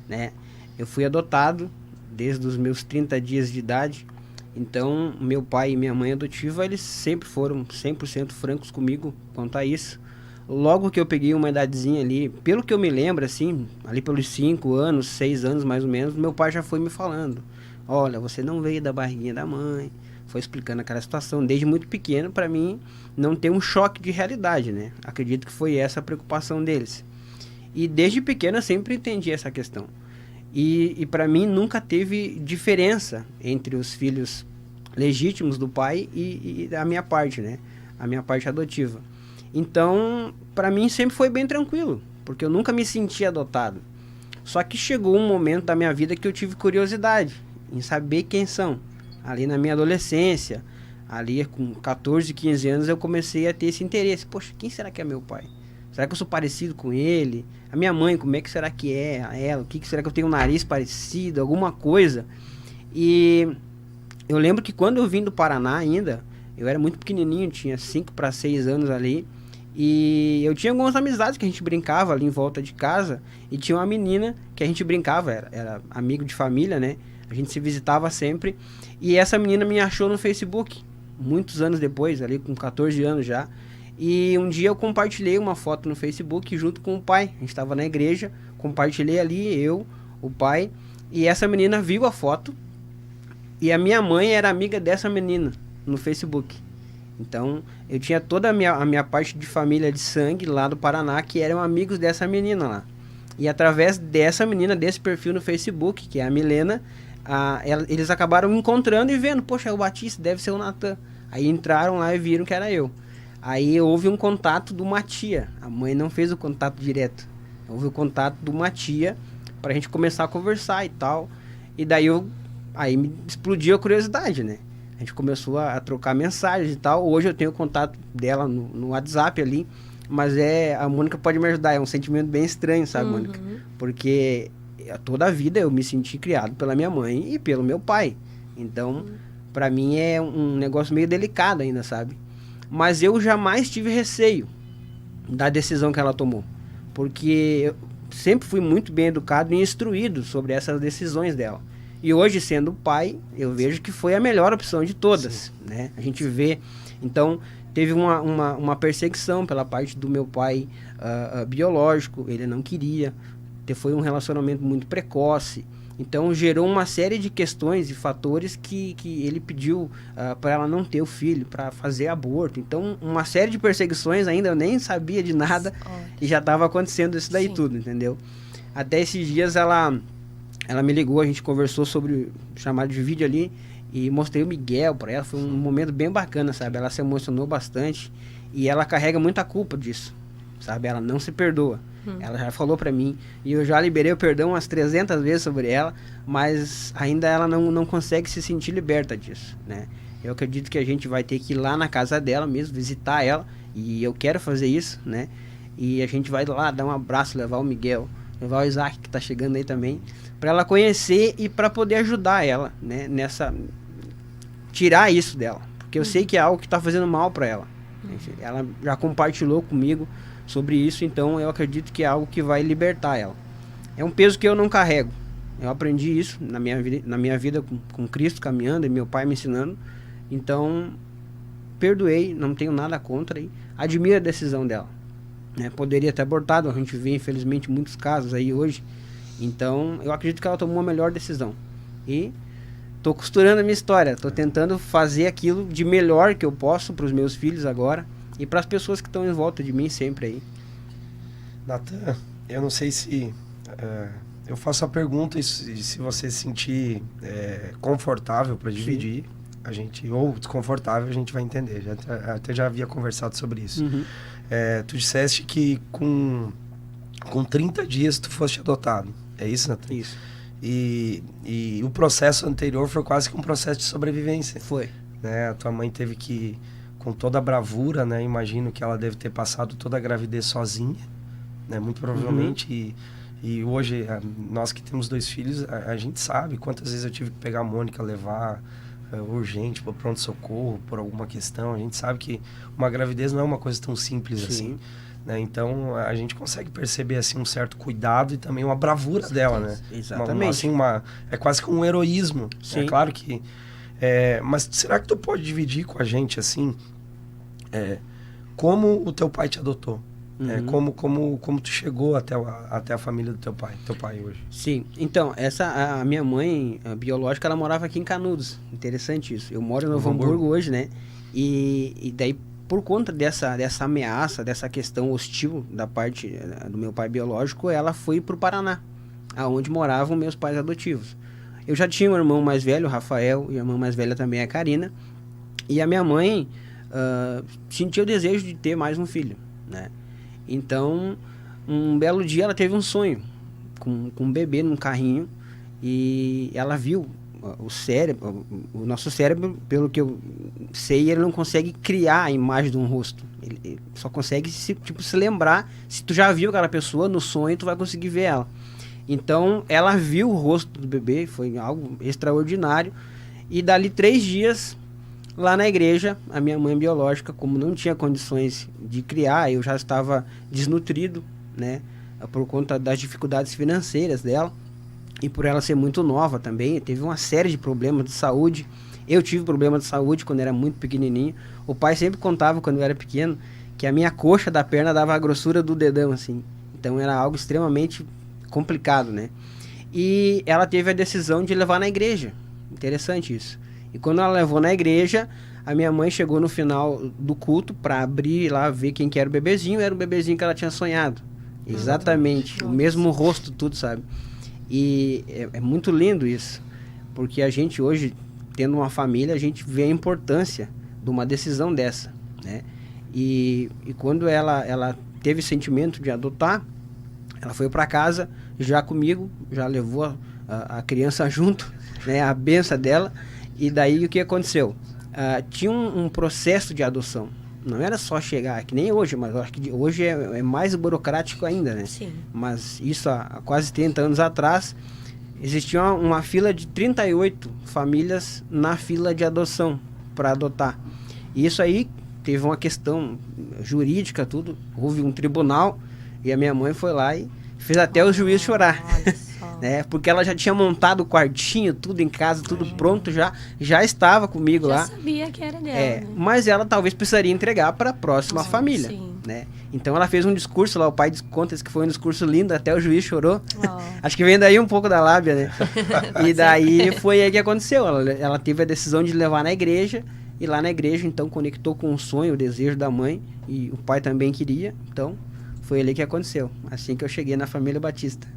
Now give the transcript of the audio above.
né? Eu fui adotado desde os meus 30 dias de idade. Então, meu pai e minha mãe adotiva, eles sempre foram 100% francos comigo quanto a isso. Logo que eu peguei uma idadezinha ali, pelo que eu me lembro, assim, ali pelos 5 anos, 6 anos mais ou menos, meu pai já foi me falando: olha, você não veio da barriguinha da mãe. Foi explicando aquela situação desde muito pequeno para mim não ter um choque de realidade, né? Acredito que foi essa a preocupação deles. E desde pequeno eu sempre entendi essa questão. E para mim nunca teve diferença entre os filhos legítimos do pai e a minha parte, né? A minha parte adotiva. Então, para mim sempre foi bem tranquilo, porque eu nunca me senti adotado. Só que chegou um momento da minha vida que eu tive curiosidade em saber quem são. Ali na minha adolescência, ali com 14, 15 anos, eu comecei a ter esse interesse. Poxa, quem será que é meu pai? Será que eu sou parecido com ele? A minha mãe, como é que será que é ela? O que será que eu tenho um nariz parecido? Alguma coisa. E eu lembro que quando eu vim do Paraná ainda, eu era muito pequenininho, tinha 5 para 6 anos ali. E eu tinha algumas amizades que a gente brincava ali em volta de casa. E tinha uma menina que a gente brincava, era amigo de família, né? A gente se visitava sempre. E essa menina me achou no Facebook, muitos anos depois, ali com 14 anos já. E um dia eu compartilhei uma foto no Facebook junto com o pai. A gente estava na igreja, compartilhei ali, eu, o pai. E essa menina viu a foto. E a minha mãe era amiga dessa menina no Facebook. Então, eu tinha toda a minha parte de família de sangue lá do Paraná, que eram amigos dessa menina lá. E através dessa menina, desse perfil no Facebook, que é a Milena, eles acabaram me encontrando e vendo: poxa, é o Batista, deve ser o Natan. Aí entraram lá e viram que era eu. Aí houve um contato de uma tia. A mãe não fez o contato direto. Houve o contato de uma tia pra gente começar a conversar e tal. E daí aí me explodiu a curiosidade, né? A gente começou a trocar mensagens e tal. Hoje eu tenho contato dela no WhatsApp ali. Mas a Mônica pode me ajudar. É um sentimento bem estranho, sabe, Mônica? Porque toda a vida eu me senti criado pela minha mãe e pelo meu pai. Então, pra mim é um negócio meio delicado ainda, sabe? Mas eu jamais tive receio da decisão que ela tomou. Porque eu sempre fui muito bem educado e instruído sobre essas decisões dela. E hoje, sendo pai, eu vejo que foi a melhor opção de todas, né? A gente vê. Então, teve uma perseguição pela parte do meu pai biológico. Ele não queria. Foi um relacionamento muito precoce. Então, gerou uma série de questões e fatores que ele pediu para ela não ter o filho, para fazer aborto. Então, uma série de perseguições, ainda eu nem sabia de nada, e já estava acontecendo isso daí tudo, entendeu? Até esses dias ela me ligou, a gente conversou sobre chamado de vídeo ali, e mostrei o Miguel para ela. Foi um momento bem bacana, sabe? Ela se emocionou bastante, e ela carrega muita culpa disso, sabe? Ela não se perdoa. Ela já falou pra mim, e eu já liberei o perdão umas 300 vezes sobre ela, mas ainda ela não consegue se sentir liberta disso, né? Eu acredito que a gente vai ter que ir lá na casa dela mesmo, visitar ela, e eu quero fazer isso, né? E a gente vai lá dar um abraço, levar o Miguel, levar o Isaac, que tá chegando aí também, pra ela conhecer e pra poder ajudar ela, né? Tirar isso dela, porque eu sei que é algo que tá fazendo mal pra ela. Ela já compartilhou comigo sobre isso, então eu acredito que é algo que vai libertar ela. É um peso que eu não carrego. Eu aprendi isso na minha vida com Cristo caminhando e meu pai me ensinando. Então, perdoei, não tenho nada contra e admiro a decisão dela, né? Poderia ter abortado, a gente vê infelizmente muitos casos aí hoje. Então, eu acredito que ela tomou a melhor decisão. E tô costurando a minha história, tô tentando fazer aquilo de melhor que eu posso para os meus filhos agora. E para as pessoas que estão em volta de mim sempre aí. Natan, eu não sei se... eu faço a pergunta e se você se sentir confortável para dividir, a gente, ou desconfortável, a gente vai entender. Até já havia conversado sobre isso. Tu disseste que com 30 dias tu foste adotado. É isso, Natan? Isso. E o processo anterior foi quase que um processo de sobrevivência. Foi. Né? A tua mãe teve que... com toda a bravura, né? Imagino que ela deve ter passado toda a gravidez sozinha, né? Muito provavelmente. E hoje, nós que temos 2 filhos, a gente sabe quantas vezes eu tive que pegar a Mônica, levar urgente para o pronto-socorro por alguma questão. A gente sabe que uma gravidez não é uma coisa tão simples assim. né? Então a gente consegue perceber assim um certo cuidado e também uma bravura dela, né? Exatamente. É quase que um heroísmo. Sim. É claro que... mas será que tu pode dividir com a gente assim como o teu pai te adotou? Como tu chegou até a família do teu pai hoje? Sim, então, a minha mãe biológica, ela morava aqui em Canudos. Interessante isso. Eu moro em Novo Hamburgo hoje, né? E daí, por conta dessa ameaça, dessa questão hostil da parte do meu pai biológico, ela foi pro Paraná, aonde moravam meus pais adotivos. Eu já tinha um irmão mais velho, o Rafael, e a irmã mais velha também, a Karina. E a minha mãe sentiu o desejo de ter mais um filho, né? Então, um belo dia ela teve um sonho com um bebê num carrinho e ela viu o nosso cérebro, pelo que eu sei, ele não consegue criar a imagem de um rosto. Ele só consegue se lembrar. Se tu já viu aquela pessoa no sonho, tu vai conseguir ver ela. Então, ela viu o rosto do bebê, foi algo extraordinário. E dali 3 dias, lá na igreja, a minha mãe biológica, como não tinha condições de criar, eu já estava desnutrido, né, por conta das dificuldades financeiras dela e por ela ser muito nova também, teve uma série de problemas de saúde. Eu tive problema de saúde quando era muito pequenininho. O pai sempre contava, quando eu era pequeno, que a minha coxa da perna dava a grossura do dedão, assim. Então era algo extremamente complicado, né? E ela teve a decisão de levar na igreja. Interessante isso. E quando ela levou na igreja, a minha mãe chegou no final do culto para abrir lá, ver quem que era o bebezinho. Era o bebezinho que ela tinha sonhado. Exatamente. O mesmo rosto, tudo, sabe? E é muito lindo isso. Porque a gente hoje, tendo uma família, a gente vê a importância de uma decisão dessa, né? E quando ela teve sentimento de adotar, ela foi para casa já comigo, já levou a criança junto, né? A benção dela. E daí o que aconteceu? Tinha um processo de adoção. Não era só chegar, que nem hoje, mas eu acho que hoje é mais burocrático ainda, né? Sim. Mas isso há quase 30 anos atrás, existia uma fila de 38 famílias na fila de adoção para adotar. E isso aí teve uma questão jurídica, tudo. Houve um tribunal e a minha mãe foi lá e fez até o juiz chorar. Né? Porque ela já tinha montado o quartinho, tudo em casa, tudo pronto, já estava comigo lá. Já sabia que era dela, né? Mas ela talvez precisaria entregar para a próxima família. Sim. Né? Então ela fez um discurso lá, o pai conta que foi um discurso lindo, até o juiz chorou. Acho que vem daí um pouco da lábia, né? E daí foi aí que aconteceu. Ela teve a decisão de levar na igreja, e lá na igreja então conectou com o sonho, o desejo da mãe, e o pai também queria, então foi ali que aconteceu, assim que eu cheguei na família Batista.